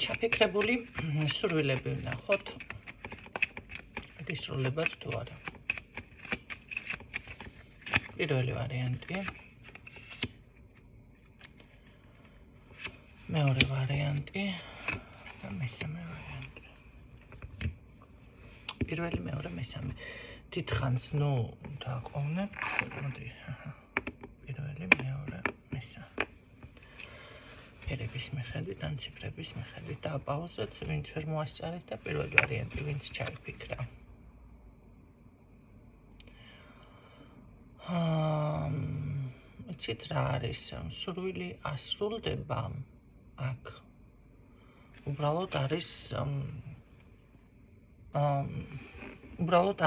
ჩაფიქრებული სურვილები ვნახოთ. გისრულებათ თუ არა. პირველი ვარიანტი. მეორე ვარიანტი და მესამე ვარიანტი. პირველი, მეორე, მესამე. დიდხანს, დააყოვნებ. მოდი. პირველი, მეორე, მესამე. ფერების მიხედვით, ან ციფრების მიხედვით დააპაუზეთ, ვინც ვერ მოასწარეთ და პირველი ვარიანტი, ვინც ჩაიფიქრა. იცით რა არის? სურვილი ასრულდება აქ. უბრალოდ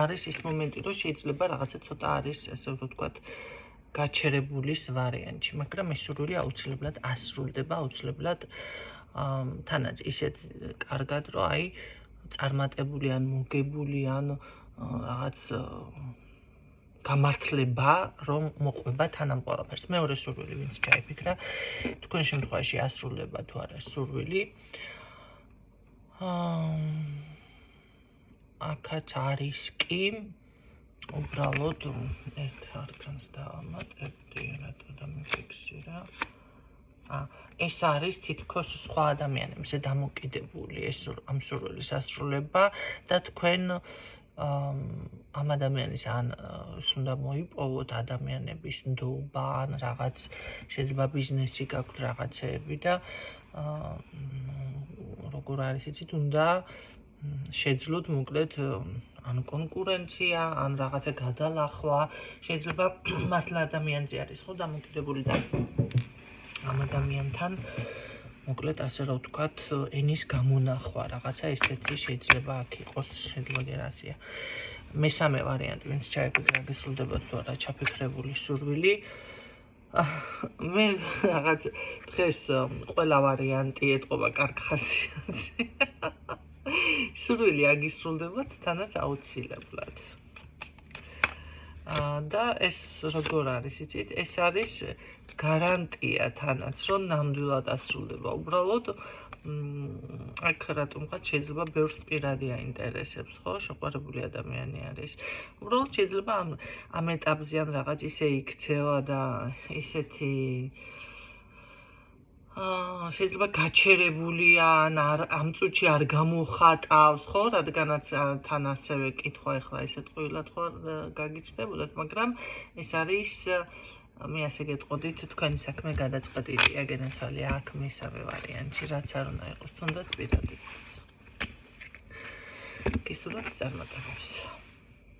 არის ის მომენტი, რომ შეიძლება რაღაცა ცოტა არის, ასე ვთქვათ, გაჩერებულის ვარიანტში, მაგრამ ეს სურვილი აუცილებლად ასრულდება, აუცილებლად თანაც ისეთ კარგად, რომ წარმატებული ან მოგებული ან რაღაც გამართლება, რომ მოყვება თან ამ ყველაფერს. მეორე სურვილი, ვინც ჩაიფიქრა, თქვენ შემთხვევაში ასრულდება თუ არა სურვილი. აქაც არის კი უბრალოდ ერთ არქანს დავამატებდი, რატო დამიფიქსირა. ეს არის თითქოს სხვა ადამიანებზე დამოკიდებული ეს ამ სურვილის ასრულება და თქვენ ამ ადამიანის ან უნდა მოიპოვოთ ადამიანების ნდობა ან რაღაც შეიძლება ბიზნესი გაქვთ რაღაცეები და როგორ არის იცით, უნდა შეძლოთ მოკლედ ან კონკურენცია, ან რაღაცა გადალახვა, შეიძლება მართლა ადამიანზე არის ხო დამოკიდებული და ამ ადამიანთან მოკლედ ასე რომ ვთქვათ, ენის გამონახვა, რაღაცა ესეთი შეიძლება აქ იყოს, შეიძლება გერასია. მესამე ვარიანტი, ვინც ჩაიფიქრა, გესრულდება თუ არა ჩაფიქრებული სურვილი. მე რაღაც დღეს ყველა ვარიანტი ეთყობა კარგ ხასიათს. სურვილი აგისრულდებათ თანაც აუცილებლად. და ეს როგორ არის, იცით? ეს არის გარანტია თანაც, რომ ნამდვილად ასრულდება. უბრალოდ აქ რატომღაც შეიძლება ბევრს პირადი აინტერესებს, ხო? შეყვარებული ადამიანი არის. უბრალოდ შეიძლება ამ ეტაპზე ან რაღაც ისე იქცევა და ისეთი შეიძლება გაჩერებულია ან ამ წუთში არ გამოხატავს, ხო? რადგანაც თან ასევე კითხვა ეხლა ესეთ ყვილად ხო გაგიჩნდებოდათ, მაგრამ ეს არის მე ასე გეტყოდით, თქვენი საქმე გადაწყვეტილია, გენაცვალია აქ მესამე ვარიანტში, რაც არ უნდა იყოს, თუნდაც პირადი. გისურვებთ წარმატებებს.